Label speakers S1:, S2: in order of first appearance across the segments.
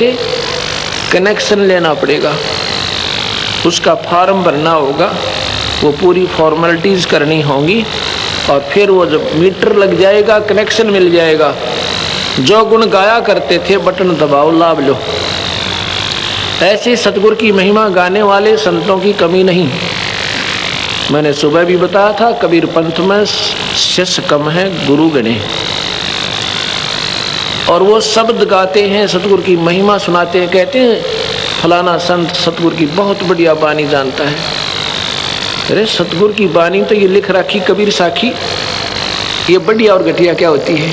S1: से कनेक्शन लेना पड़ेगा, उसका फॉर्म भरना होगा, वो पूरी फॉर्मेलिटीज़ करनी होंगी, और फिर वो जब मीटर लग जाएगा, कनेक्शन मिल जाएगा। जो गुण गाया करते थे बटन दबाओ लाभ लो। ऐसे सतगुरु की महिमा गाने वाले संतों की कमी नहीं। मैंने सुबह भी बताया था, कबीर पंथ में शिष्य कम है गुरु गणे, और वो शब्द गाते हैं, सतगुरु की महिमा सुनाते हैं, कहते हैं फलाना संत सतगुरु की बहुत बढ़िया बानी जानता है। अरे सतगुरु की बानी तो ये लिख रखी कबीर साखी, ये बढ़िया और घटिया क्या होती है?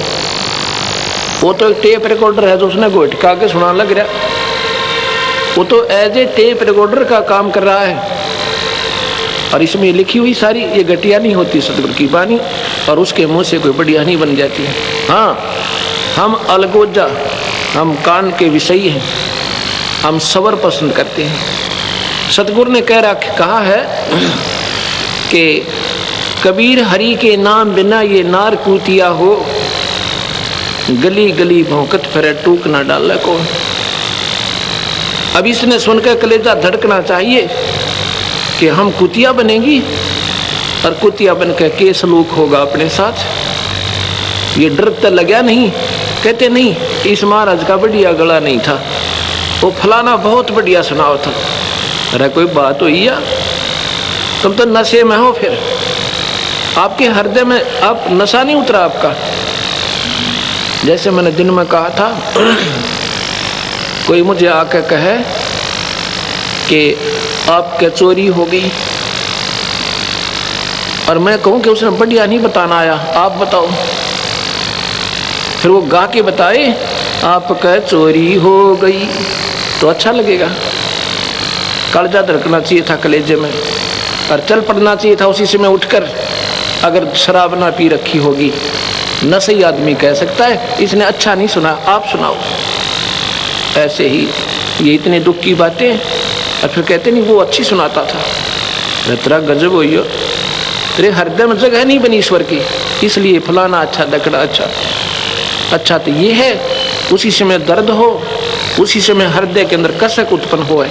S1: वो तो एक टेप रिकॉर्डर है जो उसने घोटका के सुनाने लग रहा, वो तो एज ए टेप रिकॉर्डर का काम कर रहा है, और इसमें लिखी हुई सारी ये घटिया नहीं होती सतगुरु की बानी, और उसके मुंह से कोई बढ़िया नहीं बन जाती है। हाँ, हम अलगोजा, हम कान के विषयी हैं, हम सबर पसंद करते हैं। सतगुरु ने कहा है कि कबीर हरि के नाम बिना ये नार कूतिया हो, गली गली भौंकत फिरे टूक ना डाले को। अब इसने सुनकर कलेजा धड़कना चाहिए कि हम कुतिया बनेंगी, और कुतिया बनकर के सलूक होगा अपने साथ। ये डर तो लगा नहीं? कहते नहीं, इस महाराज का बढ़िया गला नहीं था, वो फलाना बहुत बढ़िया सुनाओ था। अरे कोई बात हुई या? तुम तो नशे में हो, फिर आपके हृदय में आप नशा नहीं उतरा आपका। जैसे मैंने दिन में कहा था, कोई मुझे आकर कहे कि आपके चोरी हो गई, और मैं कहूँ कि उसने बढ़िया नहीं बताना आया, आप बताओ। फिर वो गा के बताए आपका चोरी हो गई, तो अच्छा लगेगा। कलेजा धड़कना चाहिए था कलेजे में, और चल पड़ना चाहिए था उसी से मैं उठकर। अगर शराब ना पी रखी होगी, नशे आदमी कह सकता है इसने अच्छा नहीं सुना, आप सुनाओ। ऐसे ही ये इतने दुख की बातें, और फिर कहते नहीं वो अच्छी सुनाता था। तेरा गजब हो, तेरे हृदय में जगह नहीं बनी ईश्वर की, इसलिए फलाना अच्छा दकड़ा अच्छा तो ये है, उसी से में दर्द हो, उसी से में हृदय के अंदर कसक उत्पन्न हो है,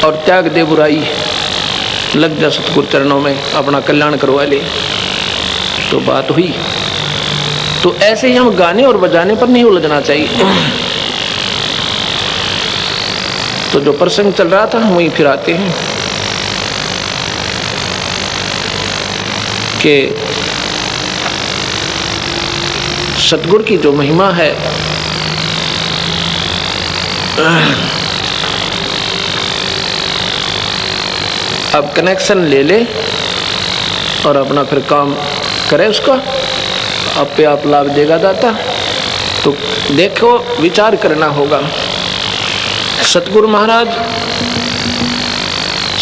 S1: और त्याग दे बुराई, लग जा सतगुरु चरणों में, अपना कल्याण करवा ले, तो बात हुई। तो ऐसे ही हम गाने और बजाने पर नहीं उलझना चाहिए। तो जो प्रसंग चल रहा था वहीं फिर आते हैं कि सतगुरु की जो महिमा है, अब कनेक्शन ले ले और अपना फिर काम करे, उसका आप पे आप लाभ देगा दाता। तो देखो, विचार करना होगा। सतगुरु महाराज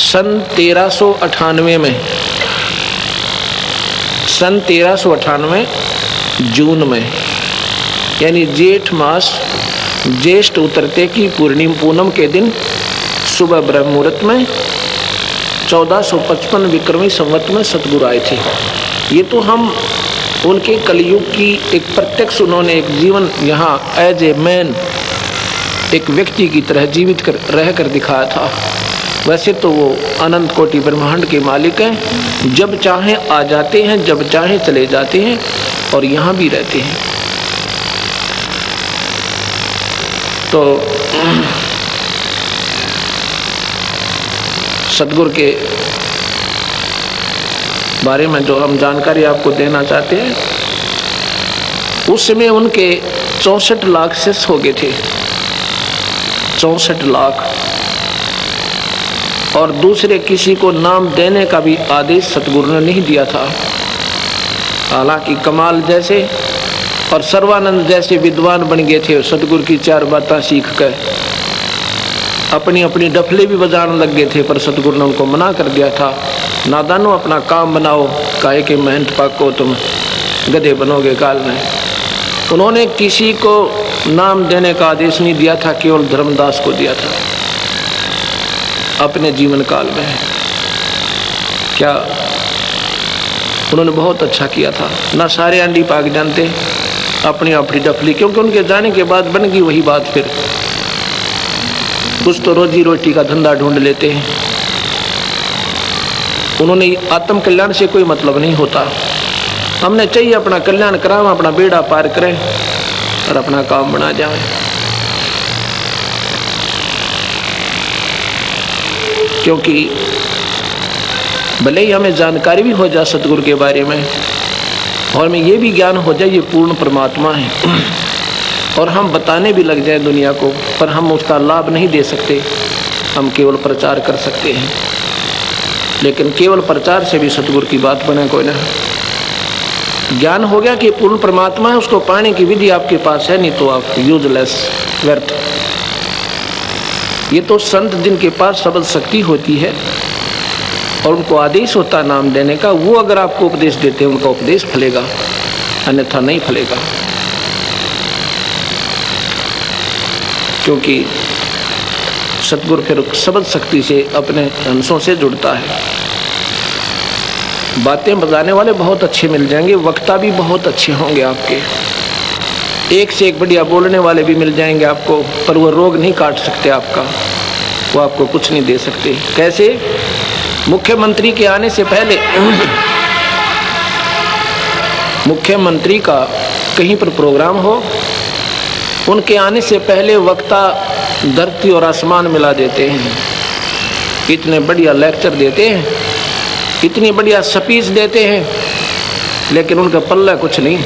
S1: सन 1398 में, सन 1398 जून में, यानी जेठ मास, ज्येष्ठ उतरते की पूनम के दिन सुबह ब्रह्म मुहूर्त में 1455 विक्रमी संवत में सतगुरु आए थे। ये तो हम उनके कलयुग की एक प्रत्यक्ष, उन्होंने एक जीवन यहाँ एज ए मैन, एक व्यक्ति की तरह जीवित रह कर दिखाया था। वैसे तो वो अनंत कोटि ब्रह्मांड के मालिक हैं, जब चाहें आ जाते हैं, जब चाहें चले जाते हैं, और यहाँ भी रहते हैं। तो सतगुरु के बारे में जो हम जानकारी आपको देना चाहते हैं, उस समय उनके 64 लाख शिष्य हो गए थे, 64 लाख, और दूसरे किसी को नाम देने का भी आदेश सतगुरु ने नहीं दिया था। हालांकि कमाल जैसे और सर्वानंद जैसे विद्वान बन गए थे, सतगुरु की 4 बातें सीख कर अपनी अपनी डफले भी बजाने लग गए थे, पर सतगुरु ने उनको मना कर दिया था, नादानो अपना काम बनाओ, काहे के मेहनत पाको तुम गधे बनोगे काल में। उन्होंने किसी को नाम देने का आदेश नहीं दिया था, केवल धर्मदास को दिया था अपने जीवन काल में। क्या उन्होंने बहुत अच्छा किया था। ना सारे अंडी पाक जानते अपनी अपनी डफली, क्योंकि उनके जाने के बाद बन गई वही बात फिर कुछ तो रोजी रोटी का धंधा ढूंढ लेते हैं। उन्होंने आत्म कल्याण से कोई मतलब नहीं होता। हमने चाहिए अपना कल्याण कराएं, अपना बेड़ा पार करें और अपना काम बना जाए। क्योंकि भले ही हमें जानकारी भी हो जाए सतगुरु के बारे में और हमें ये भी ज्ञान हो जाए ये पूर्ण परमात्मा है और हम बताने भी लग जाए दुनिया को, पर हम उसका लाभ नहीं दे सकते। हम केवल प्रचार कर सकते हैं, लेकिन केवल प्रचार से भी सतगुरु की बात बने कोई ना। ज्ञान हो गया कि पूर्ण परमात्मा है, उसको पाने की विधि आपके पास है, नहीं तो आप यूजलेस, व्यर्थ। ये तो संत जिनके पास शब्द शक्ति होती है और उनको आदेश होता नाम देने का, वो अगर आपको उपदेश देते हैं उनका उपदेश फलेगा, अन्यथा नहीं फलेगा। क्योंकि सतगुरु फिर शब्द शक्ति से अपने अंशों से जुड़ता है। बातें बताने वाले बहुत अच्छे मिल जाएंगे, वक्ता भी बहुत अच्छे होंगे आपके, एक से एक बढ़िया बोलने वाले भी मिल जाएंगे आपको, पर वो रोग नहीं काट सकते आपका, वो आपको कुछ नहीं दे सकते। कैसे? मुख्यमंत्री के आने से पहले मुख्यमंत्री का कहीं पर प्रोग्राम हो, उनके आने से पहले वक्ता धरती और आसमान मिला देते हैं। इतने बढ़िया लेक्चर देते हैं, इतनी बढ़िया स्पीच देते हैं, लेकिन उनका पल्ला कुछ नहीं।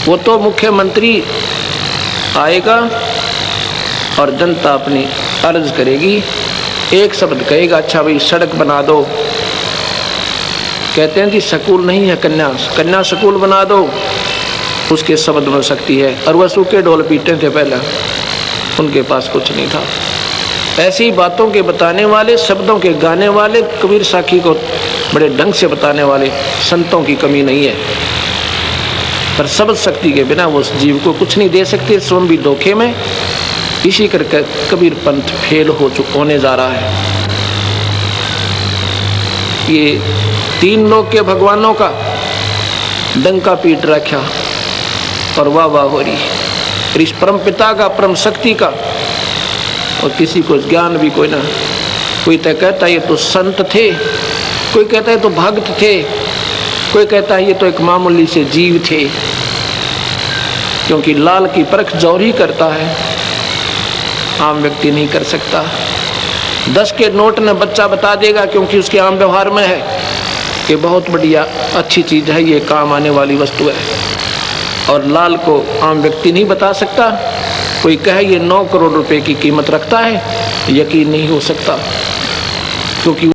S1: वो तो मुख्यमंत्री आएगा और जनता अपनी अर्ज करेगी, एक शब्द कहेगा, अच्छा भाई सड़क बना दो। कहते हैं कि स्कूल नहीं है, कन्या स्कूल बना दो, उसके शब्द में शक्ति है। और वह सूखे ढोल पीटे थे पहले, उनके पास कुछ नहीं था। ऐसी बातों के बताने वाले, शब्दों के गाने वाले, कबीर साखी को बड़े ढंग से बताने वाले संतों की कमी नहीं है, पर शब्द शक्ति के बिना वो उस जीव को कुछ नहीं दे सकते। स्वयं भी धोखे में, इसी करके कबीर पंथ फेल होने जा रहा है। ये तीन लोक के भगवानों का डंका पीट रखा और वाह वाह हो रही है, इस परम पिता का, परम शक्ति का, और किसी को ज्ञान भी कोई ना। कोई तो कहता है ये तो संत थे, कोई कहता है तो भक्त थे, कोई कहता है ये तो एक मामूली से जीव थे। क्योंकि लाल की परख जौहरी करता है, आम व्यक्ति नहीं कर सकता। 10 के नोट में बच्चा बता देगा, क्योंकि उसके आम व्यवहार में है कि बहुत बढ़िया अच्छी चीज़ है, ये काम आने वाली वस्तु है। और लाल को आम व्यक्ति नहीं बता सकता। कोई कहे ये 9 करोड़ रुपए की कीमत रखता है, यकीन नहीं हो सकता, क्योंकि